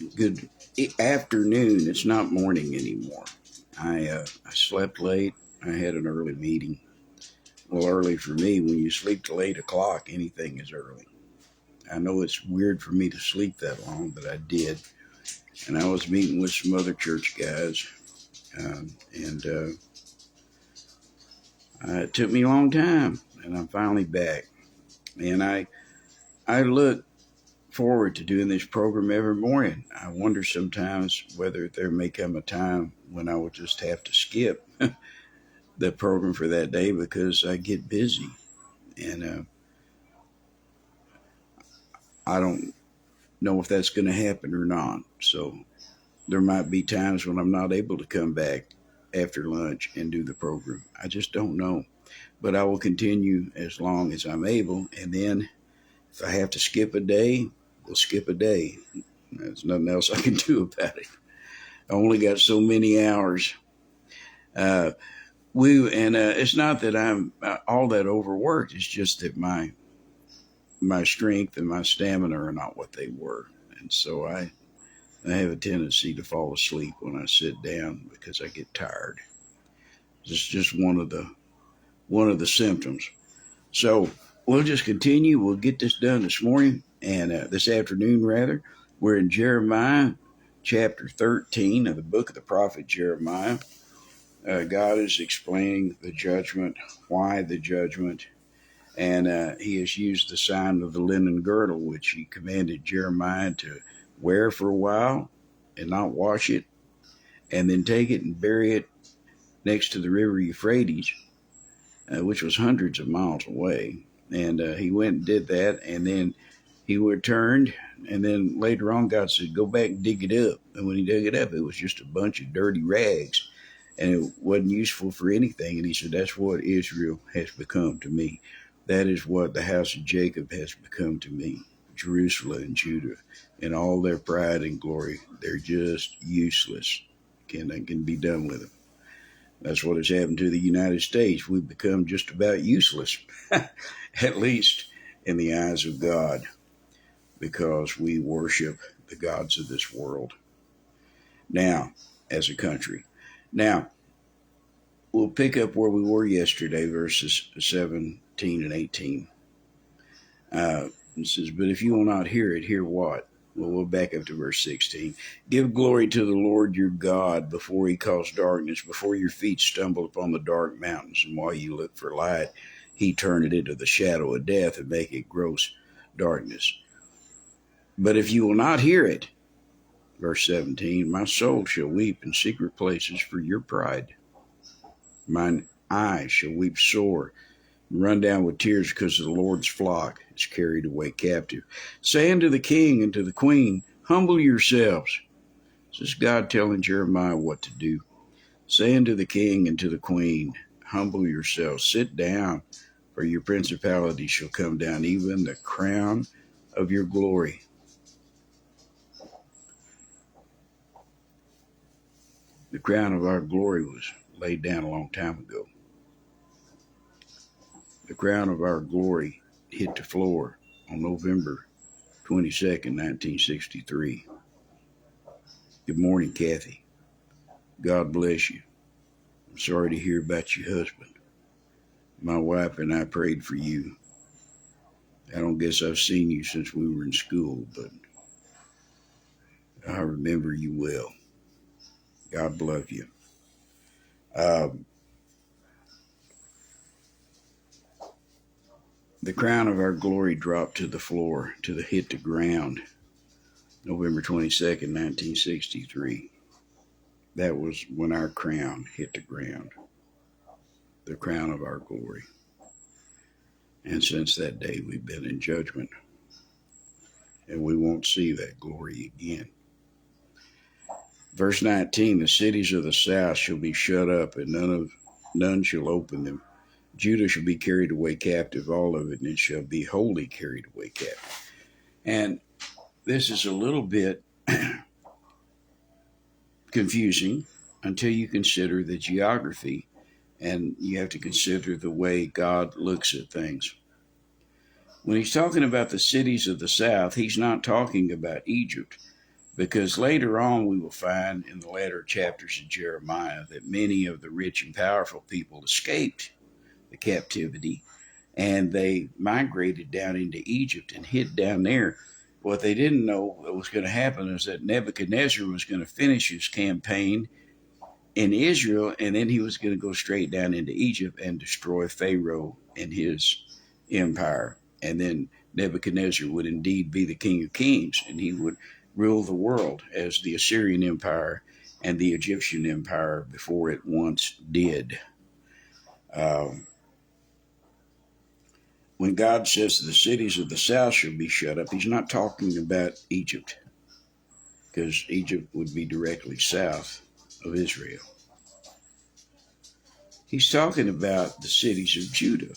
Good afternoon. It's not morning anymore. I slept late. I had an early meeting. Well, early for me. When you sleep till 8 o'clock, anything is early. I know it's weird for me to sleep that long, but I did. And I was meeting with some other church guys, and it took me a long time, and I'm finally back. And I look forward to doing this program every morning. I wonder sometimes whether there may come a time when I will just have to skip the program for that day because I get busy, and I don't know if that's going to happen or not. So there might be times when I'm not able to come back after lunch and do the program. I just don't know. But I will continue as long as I'm able, and then if I have to skip a day, we'll skip a day. There's nothing else I can do about it. I only got so many hours. Uh, it's not that I'm all that overworked. It's just that my strength and my stamina are not what they were, and so I have a tendency to fall asleep when I sit down because I get tired. It's just one of the symptoms. So we'll just continue. We'll get this done this morning and this afternoon rather. We're in Jeremiah chapter 13 of the book of the prophet Jeremiah. God is explaining the judgment, why the judgment, and he has used the sign of the linen girdle, which he commanded Jeremiah to wear for a while and not wash it, and then take it and bury it next to the river Euphrates, which was hundreds of miles away. And he went and did that, and then he returned, and then later on God said, go back and dig it up. And when he dug it up, it was just a bunch of dirty rags, and it wasn't useful for anything. And he said, that's what Israel has become to me. That is what the house of Jacob has become to me. Jerusalem and Judah, and all their pride and glory, they're just useless. Can be done with them. That's what has happened to the United States. We've become just about useless, at least in the eyes of God, because we worship the gods of this world now as a country. Now, we'll pick up where we were yesterday, verses 17 and 18. It says, but if you will not hear it, hear what? Well, we'll back up to verse 16. Give glory to the Lord your God before he cause darkness, before your feet stumble upon the dark mountains. And while you look for light, he turn it into the shadow of death and make it gross darkness. But if you will not hear it, verse 17, my soul shall weep in secret places for your pride. Mine eyes shall weep sore, run down with tears because the Lord's flock is carried away captive. Say unto the king and to the queen, humble yourselves. This is God telling Jeremiah what to do. Say unto the king and to the queen, humble yourselves, sit down, for your principality shall come down, even the crown of your glory. The crown of our glory was laid down a long time ago. The crown of our glory hit the floor on November 22nd, 1963. Good morning, Kathy. God bless you. I'm sorry to hear about your husband. My wife and I prayed for you. I don't guess I've seen you since we were in school, but I remember you well. God bless you. The crown of our glory dropped to the floor, hit the ground, November 22nd, 1963. That was when our crown hit the ground, the crown of our glory. And since that day, we've been in judgment, and we won't see that glory again. Verse 19, the cities of the south shall be shut up, and none shall open them. Judah shall be carried away captive, all of it, and it shall be wholly carried away captive. And this is a little bit confusing until you consider the geography, and you have to consider the way God looks at things. When he's talking about the cities of the south, he's not talking about Egypt. Because later on, we will find in the latter chapters of Jeremiah that many of the rich and powerful people escaped the captivity and they migrated down into Egypt and hid down there. What they didn't know what was going to happen is that Nebuchadnezzar was going to finish his campaign in Israel, and then he was going to go straight down into Egypt and destroy Pharaoh and his empire. And then Nebuchadnezzar would indeed be the King of Kings, and he would rule the world as the Assyrian Empire and the Egyptian Empire before it once did. Um, when God says the cities of the south shall be shut up, he's not talking about Egypt, because Egypt would be directly south of Israel. He's talking about the cities of Judah.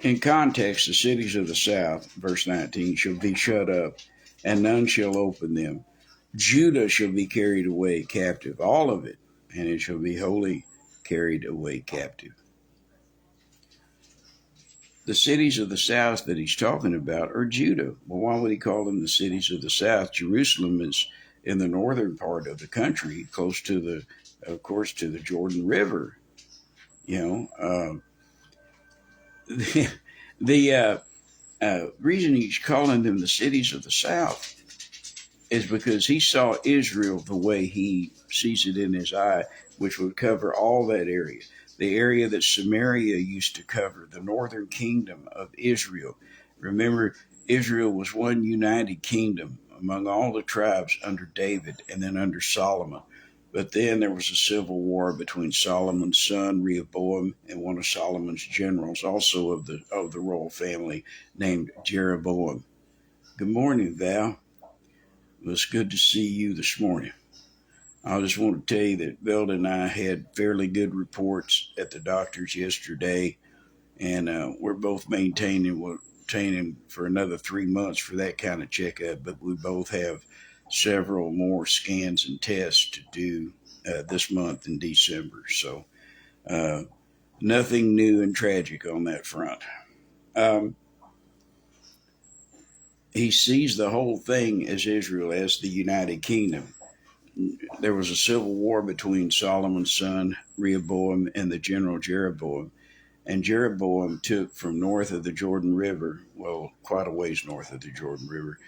In context, the cities of the south, verse 19, shall be shut up, and none shall open them. Judah shall be carried away captive, all of it, and it shall be wholly carried away captive. The cities of the south that he's talking about are Judah. Well, why would he call them the cities of the south? Jerusalem is in the northern part of the country, close to of course, to the Jordan River. The reason he's calling them the cities of the south is because he saw Israel the way he sees it in his eye, which would cover all that area. The area that Samaria used to cover, the northern kingdom of Israel. Remember, Israel was one united kingdom among all the tribes under David and then under Solomon. But then there was a civil war between Solomon's son Rehoboam and one of Solomon's generals, also of the royal family, named Jeroboam. Good morning, Val. Well, it's good to see you this morning. I just want to tell you that Velda and I had fairly good reports at the doctor's yesterday, and we're both maintaining for another 3 months for that kind of checkup, but we both have several more scans and tests to do this month in December. So nothing new and tragic on that front. He sees the whole thing as Israel, as the United Kingdom. There was a civil war between Solomon's son Rehoboam and the general Jeroboam. And Jeroboam took from north of the Jordan River, well, quite a ways north of the Jordan River,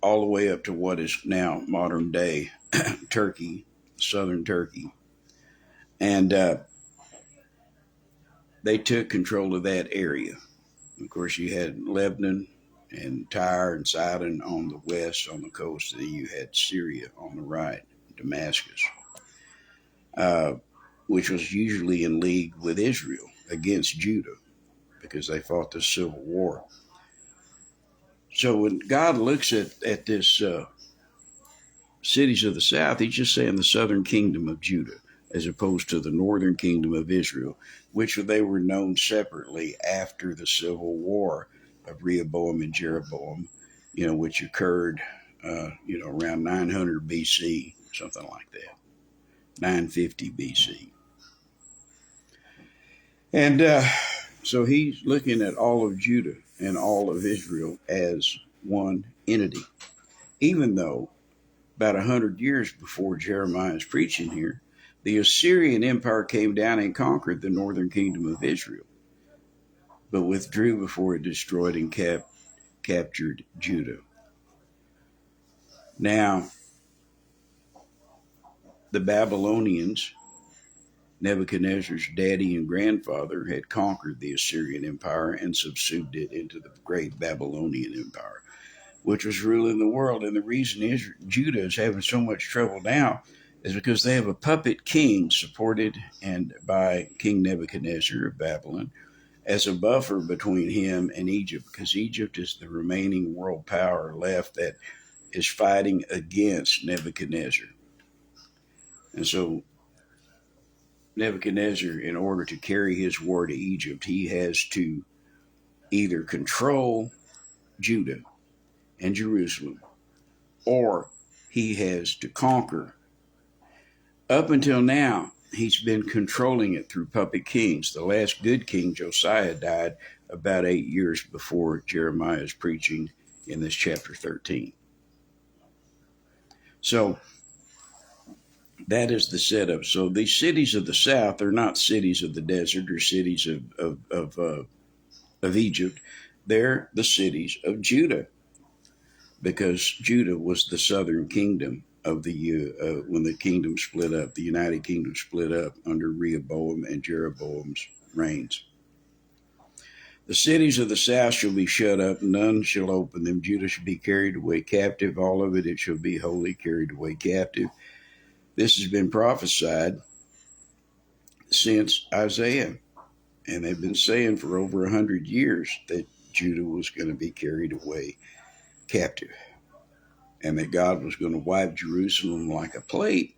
all the way up to what is now modern day Turkey, southern Turkey. And they took control of that area. Of course, you had Lebanon and Tyre and Sidon on the west, on the coast. Then you had Syria on the right, Damascus, which was usually in league with Israel against Judah because they fought the civil war. So when God looks at this cities of the south, he's just saying the southern kingdom of Judah, as opposed to the northern kingdom of Israel, which they were known separately after the civil war of Rehoboam and Jeroboam, which occurred, around 900 BC, something like that, 950 BC. And so he's looking at all of Judah and all of Israel as one entity, even though about 100 years before Jeremiah's preaching here, the Assyrian Empire came down and conquered the northern kingdom of Israel, but withdrew before it destroyed and captured Judah. Now, the Babylonians, Nebuchadnezzar's daddy and grandfather, had conquered the Assyrian Empire and subsumed it into the great Babylonian Empire, which was ruling the world. And the reason Judah is having so much trouble now is because they have a puppet king supported and by King Nebuchadnezzar of Babylon as a buffer between him and Egypt, because Egypt is the remaining world power left that is fighting against Nebuchadnezzar. And so Nebuchadnezzar, in order to carry his war to Egypt, he has to either control Judah and Jerusalem, or he has to conquer. Up until now, he's been controlling it through puppet kings. The last good king, Josiah, died about 8 years before Jeremiah's preaching in this chapter 13. So that is the setup. So these cities of the south are not cities of the desert or cities of Egypt. They're the cities of Judah, because Judah was the southern kingdom of the when the kingdom split up. The United Kingdom split up under Rehoboam and Jeroboam's reigns. The cities of the south shall be shut up, none shall open them. Judah shall be carried away captive, all of it shall be wholly carried away captive. This has been prophesied since Isaiah, and they've been saying for over 100 years that Judah was going to be carried away captive, and that God was going to wipe Jerusalem like a plate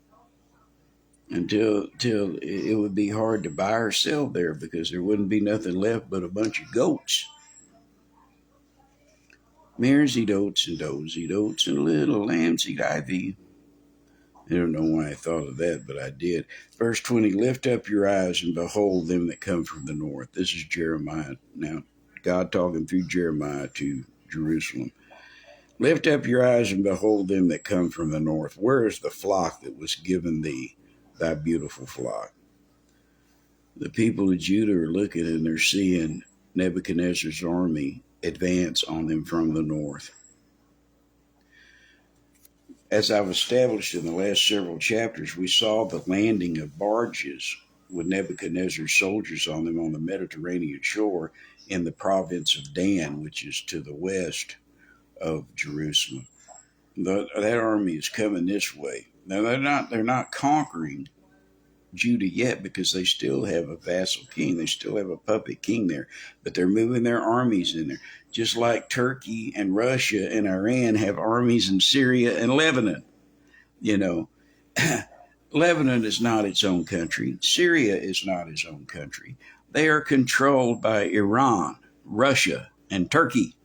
until it would be hard to buy or sell there, because there wouldn't be nothing left but a bunch of goats. Mares eat oats and does eat oats and little lambs eat ivy. I don't know why I thought of that, but I did. Verse 20, lift up your eyes and behold them that come from the north. This is Jeremiah. Now, God talking through Jeremiah to Jerusalem. Lift up your eyes and behold them that come from the north. Where is the flock that was given thee, thy beautiful flock? The people of Judah are looking and they're seeing Nebuchadnezzar's army advance on them from the north. As I've established in the last several chapters, we saw the landing of barges with Nebuchadnezzar's soldiers on them on the Mediterranean shore in the province of Dan, which is to the west of Jerusalem. That army is coming this way. Now they're not conquering Judah yet, because they still have a vassal king. They still have a puppet king there, but they're moving their armies in there. Just like Turkey and Russia and Iran have armies in Syria and Lebanon. You know, Lebanon is not its own country. Syria is not its own country. They are controlled by Iran, Russia, and Turkey.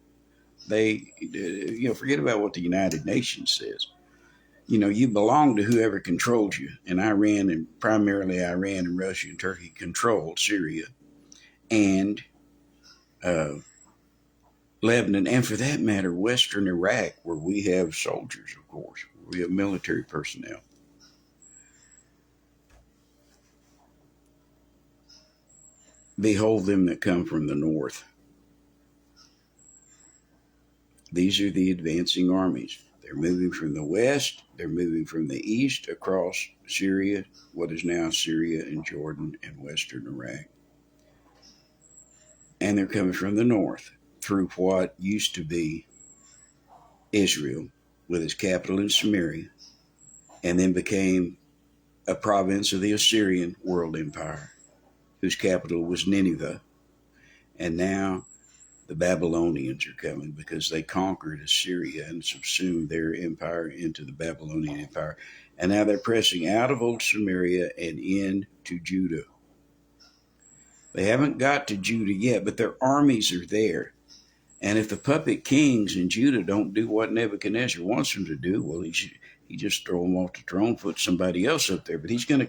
They, forget about what the United Nations says. You belong to whoever controls you. And Iran, and primarily Iran and Russia and Turkey, controlled Syria and Lebanon, and for that matter, Western Iraq, where we have soldiers, of course. We have military personnel. Behold them that come from the north. These are the advancing armies. They're moving from the west. They're moving from the east across Syria, what is now Syria and Jordan and Western Iraq. And they're coming from the north through what used to be Israel, with its capital in Samaria, and then became a province of the Assyrian world empire, whose capital was Nineveh. And now the Babylonians are coming, because they conquered Assyria and subsumed their empire into the Babylonian empire. And now they're pressing out of old Samaria and into Judah. They haven't got to Judah yet, but their armies are there. And if the puppet kings in Judah don't do what Nebuchadnezzar wants them to do, well, he just throw them off the throne, put somebody else up there. But he's either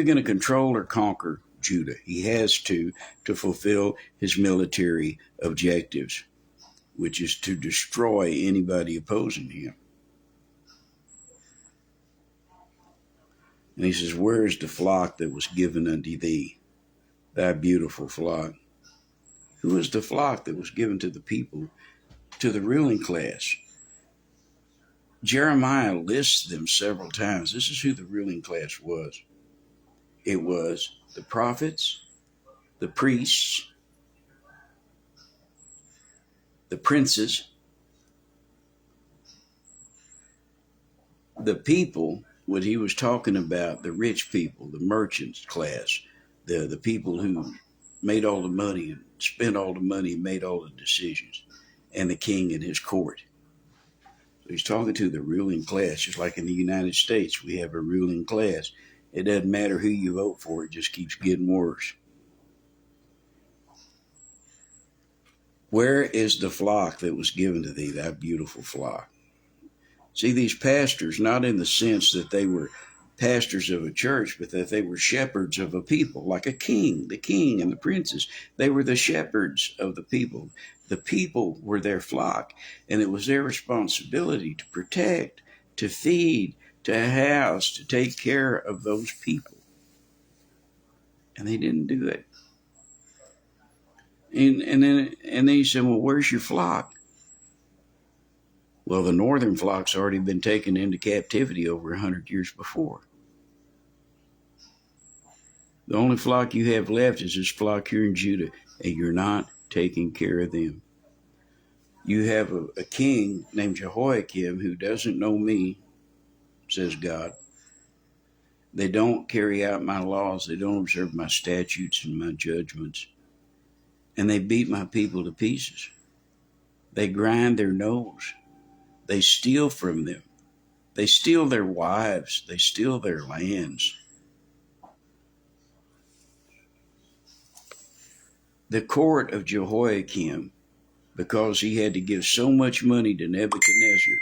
going to control or conquer Judah. He has to fulfill his military objectives, which is to destroy anybody opposing him. And he says, where is the flock that was given unto thee, thy beautiful flock? Who is the flock that was given to the people, to the ruling class? Jeremiah lists them several times. This is who the ruling class was. It was the prophets, the priests, the princes, the people, what he was talking about, the rich people, the merchants class, the people who made all the money and spent all the money and made all the decisions, and the king and his court. So he's talking to the ruling class, just like in the United States, we have a ruling class. It doesn't matter who you vote for, it just keeps getting worse. Where is the flock that was given to thee, thy beautiful flock? See, these pastors, not in the sense that they were pastors of a church, but that they were shepherds of a people, like a king, the king and the princes. They were the shepherds of the people. The people were their flock, and it was their responsibility to protect to feed, to house, to take care of those people. And they didn't do it. And then he said, well, where's your flock? Well, the northern flock's already been taken into captivity over 100 years before. The only flock you have left is this flock here in Judah, and you're not taking care of them. You have a king named Jehoiakim who doesn't know me, says God. They don't carry out my laws. They don't observe my statutes and my judgments. And they beat my people to pieces. They grind their nose. They steal from them. They steal their wives. They steal their lands. The court of Jehoiakim, because he had to give so much money to Nebuchadnezzar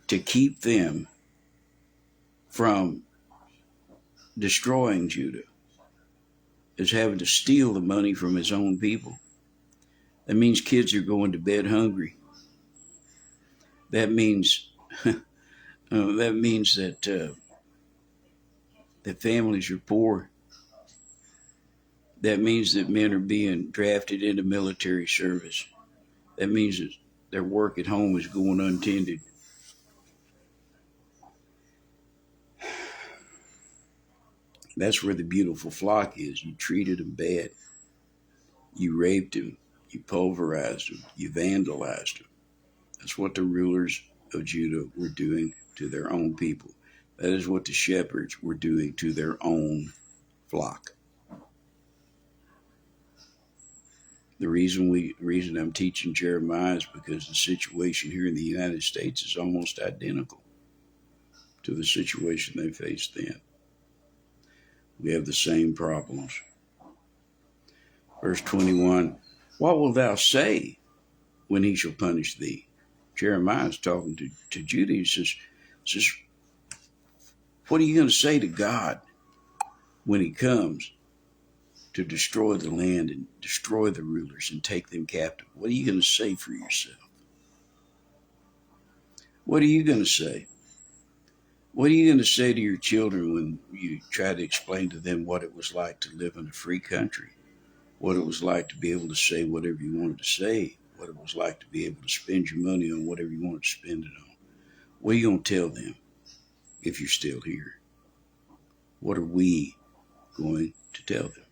to keep them from destroying Judah, is having to steal the money from his own people. That means kids are going to bed hungry. That means that families are poor. That means that men are being drafted into military service. That means that their work at home is going untended. That's where the beautiful flock is. You treated them bad. You raped them. You pulverized them. You vandalized them. That's what the rulers of Judah were doing to their own people. That is what the shepherds were doing to their own flock. The reason I'm teaching Jeremiah is because the situation here in the United States is almost identical to the situation they faced then. We have the same problems. Verse 21, what wilt thou say when he shall punish thee? Jeremiah is talking to Judah. He says, what are you going to say to God when he comes to destroy the land and destroy the rulers and take them captive? What are you going to say for yourself? What are you going to say? What are you going to say to your children when you try to explain to them what it was like to live in a free country? What it was like to be able to say whatever you wanted to say? What it was like to be able to spend your money on whatever you wanted to spend it on? What are you going to tell them if you're still here? What are we going to tell them?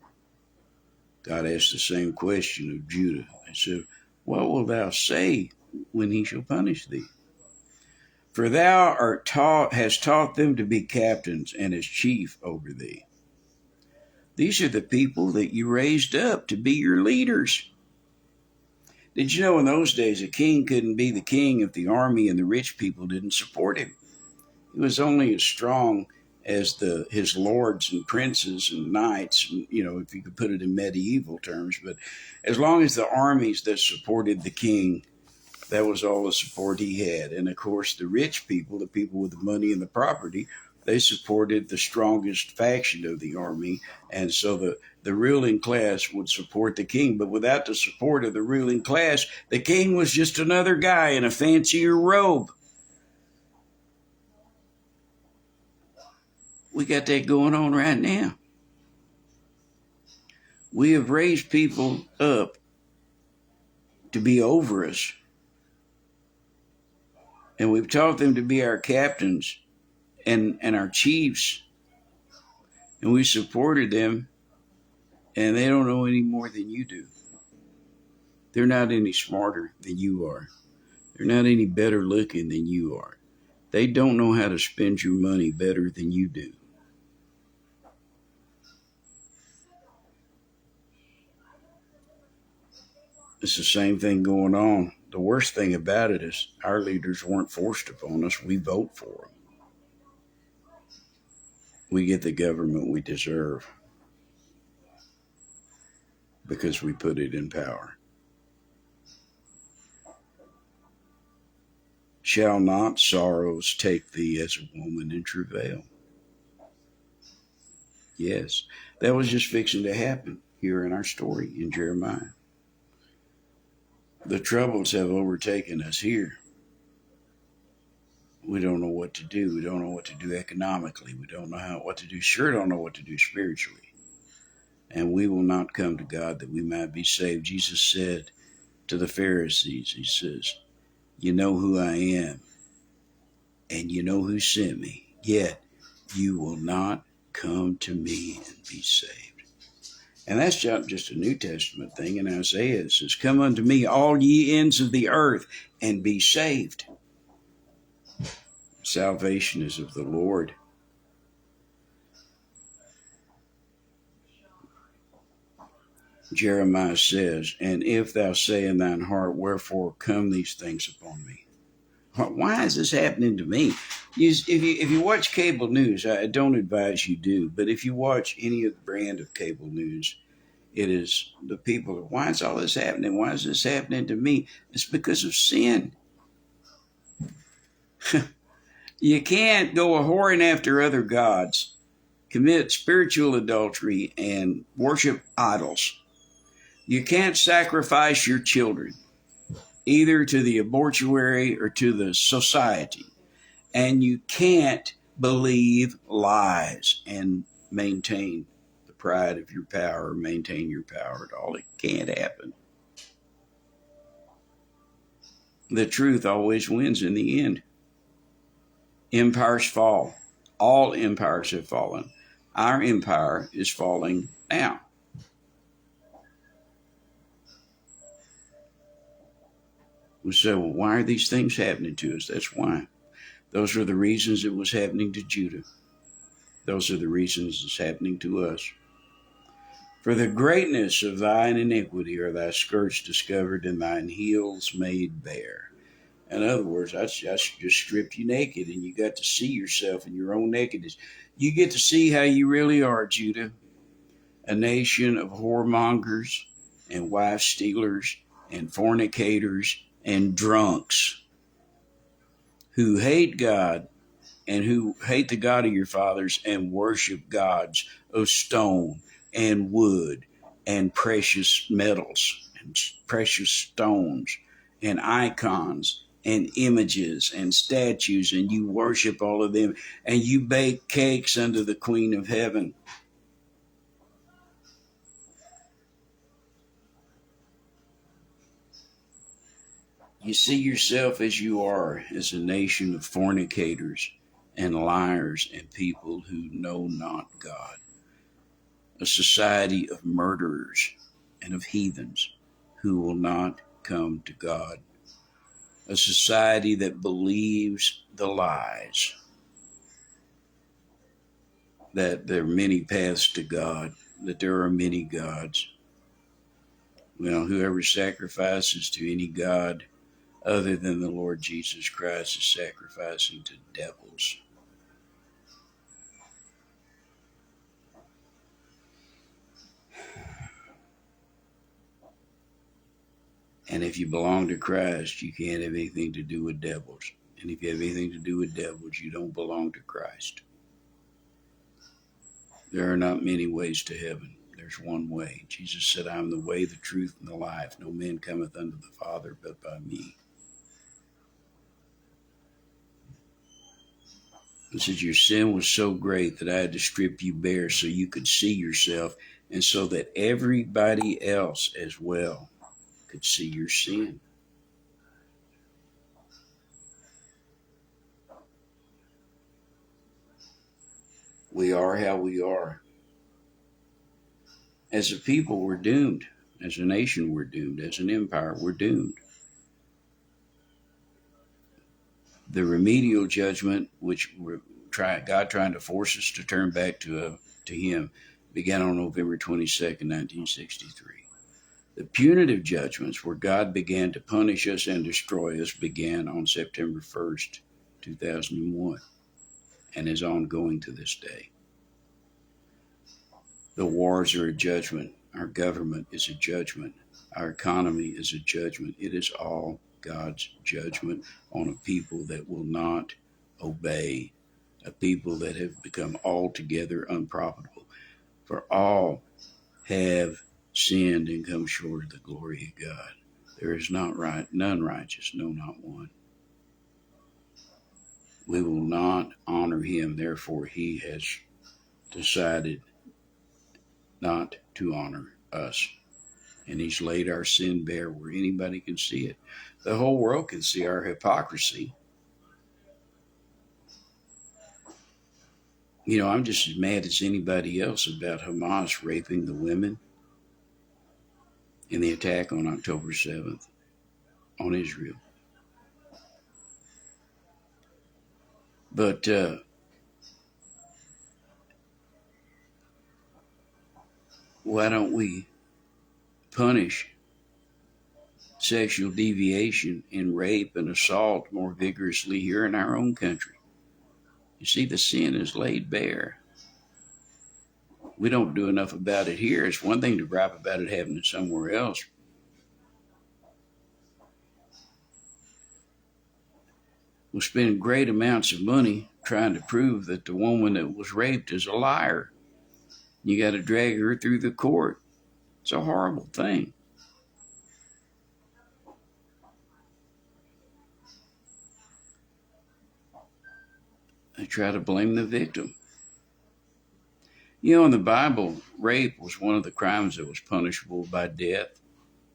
God asked the same question of Judah. He said, what wilt thou say when he shall punish thee? For thou hast taught them to be captains and as chief over thee. These are the people that you raised up to be your leaders. Did you know in those days a king couldn't be the king if the army and the rich people didn't support him? He was only as strong as his lords and princes and knights, if you could put it in medieval terms. But as long as the armies that supported the king, that was all the support he had. And of course, the rich people, the people with the money and the property, they supported the strongest faction of the army. And so the ruling class would support the king. But without the support of the ruling class, the king was just another guy in a fancier robe. We got that going on right now. We have raised people up to be over us. And we've taught them to be our captains and our chiefs. And we supported them. And they don't know any more than you do. They're not any smarter than you are. They're not any better looking than you are. They don't know how to spend your money better than you do. It's the same thing going on. The worst thing about it is our leaders weren't forced upon us. We vote for them. We get the government we deserve because we put it in power. Shall not sorrows take thee as a woman in travail? Yes, that was just fixing to happen here in our story in Jeremiah. The troubles have overtaken us here. We don't know what to do. We don't know what to do economically. We don't know what to do. Sure don't know what to do spiritually. And we will not come to God that we might be saved. Jesus said to the Pharisees, he says, you know who I am, and you know who sent me, yet you will not come to me and be saved. And that's not just a New Testament thing. In Isaiah it says, come unto me, all ye ends of the earth, and be saved. Salvation is of the Lord. Jeremiah says, and if thou say in thine heart, wherefore come these things upon me? Why is this happening to me? If you watch cable news, I don't advise you do, but if you watch any of the brand of cable news, it is the people, why is all this happening? Why is this happening to me? It's because of sin. You can't go a whoring after other gods, commit spiritual adultery, and worship idols. You can't sacrifice your children, either to the abortuary or to the society. And you can't believe lies and maintain the pride of your power, maintain your power at all. It can't happen. The truth always wins in the end. Empires fall. All empires have fallen. Our empire is falling now. We say, well, why are these things happening to us? That's why. Those are the reasons it was happening to Judah. Those are the reasons it's happening to us. For the greatness of thine iniquity are thy skirts discovered, and thine heels made bare. In other words, I just stripped you naked, and you got to see yourself in your own nakedness. You get to see how you really are, Judah. A nation of whoremongers and wife stealers and fornicators and drunks who hate God and who hate the God of your fathers and worship gods of stone and wood and precious metals and precious stones and icons and images and statues, and you worship all of them, and you bake cakes unto the Queen of Heaven. You see yourself as you are, as a nation of fornicators and liars and people who know not God. A society of murderers and of heathens who will not come to God. A society that believes the lies that there are many paths to God, that there are many gods. Well, whoever sacrifices to any god other than the Lord Jesus Christ is sacrificing to devils. And if you belong to Christ, you can't have anything to do with devils. And if you have anything to do with devils, you don't belong to Christ. There are not many ways to heaven. There's one way. Jesus said, I am the way, the truth, and the life. No man cometh unto the Father but by me. He says, your sin was so great that I had to strip you bare so you could see yourself, and so that everybody else as well could see your sin. We are how we are. As a people, we're doomed. As a nation, we're doomed. As an empire, we're doomed. The remedial judgment, which God trying to force us to turn back to Him, began on November 22nd, 1963. The punitive judgments, where God began to punish us and destroy us, began on September 1st, 2001, and is ongoing to this day. The wars are a judgment. Our government is a judgment. Our economy is a judgment. It is all God's judgment on a people that will not obey, a people that have become altogether unprofitable. For all have sinned and come short of the glory of God. There is none righteous, no, not one. We will not honor him. Therefore, he has decided not to honor us. And he's laid our sin bare where anybody can see it. The whole world can see our hypocrisy. You know, I'm just as mad as anybody else about Hamas raping the women in the attack on October 7th on Israel. But why don't we punish sexual deviation and rape and assault more vigorously here in our own country? You see, the sin is laid bare. We don't do enough about it here. It's one thing to gripe about it happening somewhere else. We'll spend great amounts of money trying to prove that the woman that was raped is a liar. You got to drag her through the court. It's a horrible thing. They try to blame the victim. You know, in the Bible, rape was one of the crimes that was punishable by death.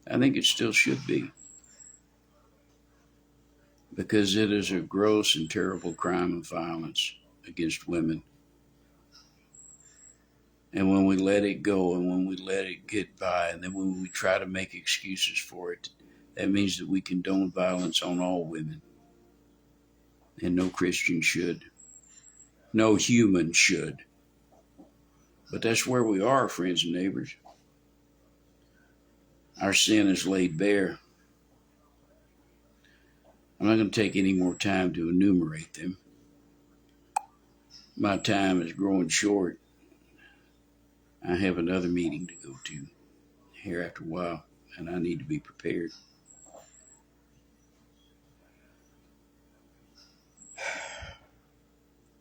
I think it still should be, because it is a gross and terrible crime of violence against women. And when we let it go and when we let it get by and then when we try to make excuses for it, that means that we condone violence on all women. And no Christian should. No human should. But that's where we are, friends and neighbors. Our sin is laid bare. I'm not going to take any more time to enumerate them. My time is growing short. I have another meeting to go to here after a while, and I need to be prepared.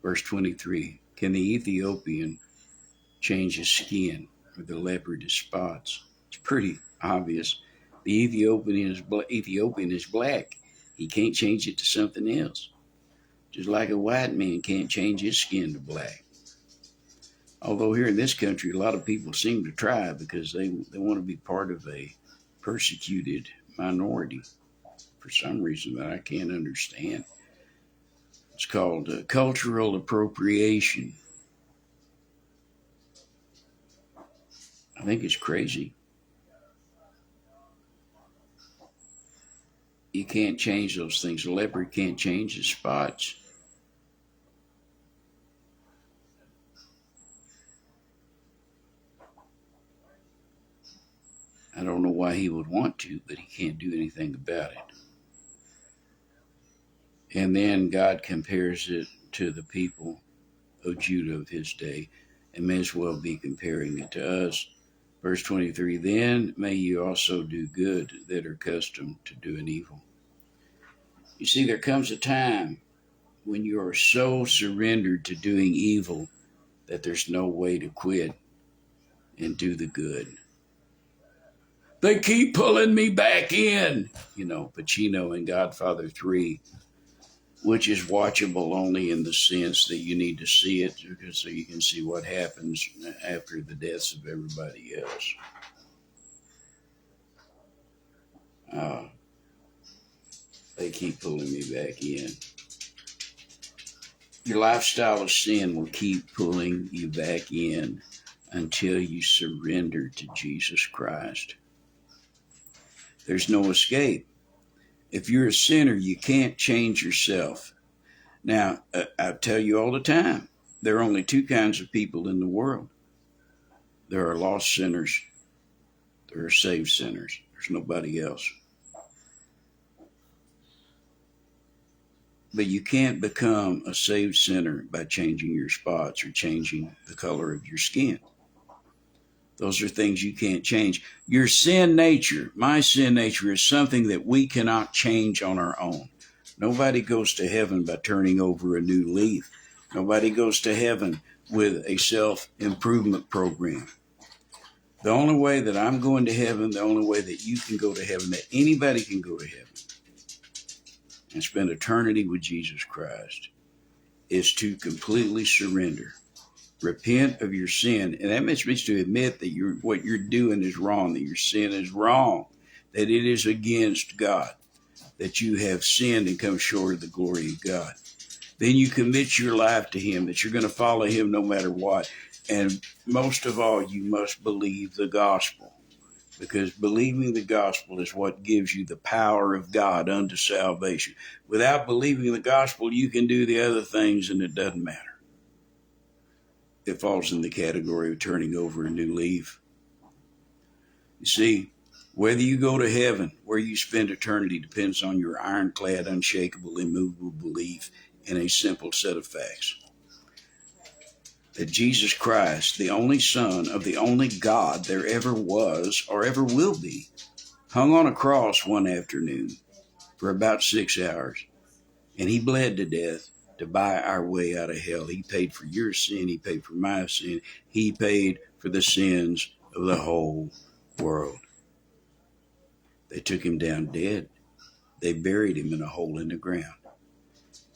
Verse 23, can the Ethiopian change his skin, or the leopard his spots? It's pretty obvious. The Ethiopian is black. He can't change it to something else. Just like a white man can't change his skin to black. Although here in this country, a lot of people seem to try because they want to be part of a persecuted minority for some reason that I can't understand. It's called cultural appropriation. I think it's crazy. You can't change those things. A leopard can't change his spots. I don't know why he would want to, but he can't do anything about it. And then God compares it to the people of Judah of his day, and may as well be comparing it to us. Verse 23, then may you also do good that are accustomed to doing evil. You see, there comes a time when you are so surrendered to doing evil that there's no way to quit and do the good. They keep pulling me back in, Pacino in Godfather 3, which is watchable only in the sense that you need to see it because so you can see what happens after the deaths of everybody else. They keep pulling me back in. Your lifestyle of sin will keep pulling you back in until you surrender to Jesus Christ. There's no escape. If you're a sinner, you can't change yourself. Now, I tell you all the time, there are only two kinds of people in the world. There are lost sinners. There are saved sinners. There's nobody else. But you can't become a saved sinner by changing your spots or changing the color of your skin. Those are things you can't change. Your sin nature, my sin nature, is something that we cannot change on our own. Nobody goes to heaven by turning over a new leaf. Nobody goes to heaven with a self-improvement program. The only way that I'm going to heaven, the only way that you can go to heaven, that anybody can go to heaven and spend eternity with Jesus Christ, is to completely surrender. Repent of your sin. And that means to admit that what you're doing is wrong, that your sin is wrong, that it is against God, that you have sinned and come short of the glory of God. Then you commit your life to Him, that you're going to follow Him no matter what. And most of all, you must believe the gospel, because believing the gospel is what gives you the power of God unto salvation. Without believing the gospel, you can do the other things and it doesn't matter. It falls in the category of turning over a new leaf. You see, whether you go to heaven, where you spend eternity, depends on your ironclad, unshakable, immovable belief in a simple set of facts. That Jesus Christ, the only Son of the only God there ever was or ever will be, hung on a cross one afternoon for about 6 hours, and He bled to death to buy our way out of hell. He paid for your sin. He paid for my sin. He paid for the sins of the whole world. They took Him down dead. They buried Him in a hole in the ground.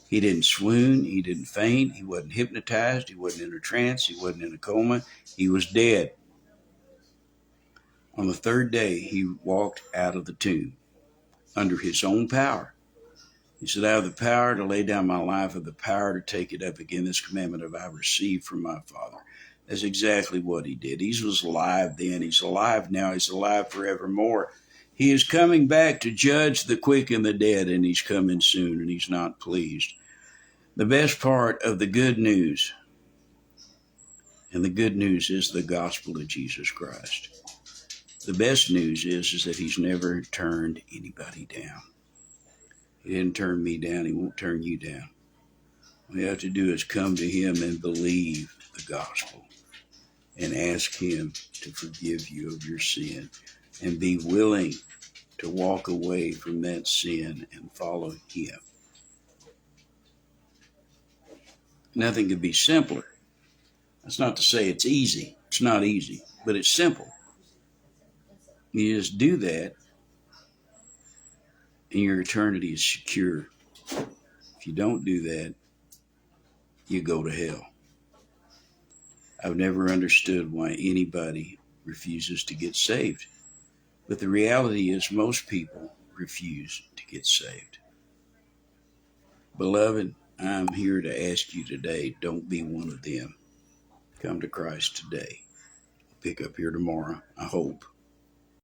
He didn't swoon. He didn't faint. He wasn't hypnotized. He wasn't in a trance. He wasn't in a coma. He was dead. On the third day, He walked out of the tomb under His own power. He said, I have the power to lay down my life, and the power to take it up again. This commandment have I received from my Father. That's exactly what He did. He was alive then. He's alive now. He's alive forevermore. He is coming back to judge the quick and the dead, and He's coming soon, and He's not pleased. The best part of the good news, and the good news is the gospel of Jesus Christ. The best news is that He's never turned anybody down. He didn't turn me down. He won't turn you down. All you have to do is come to Him and believe the gospel and ask Him to forgive you of your sin and be willing to walk away from that sin and follow Him. Nothing could be simpler. That's not to say it's easy. It's not easy, but it's simple. You just do that, and your eternity is secure. If you don't do that, you go to hell. I've never understood why anybody refuses to get saved. But the reality is most people refuse to get saved. Beloved, I'm here to ask you today, don't be one of them. Come to Christ today. Pick up here tomorrow, I hope.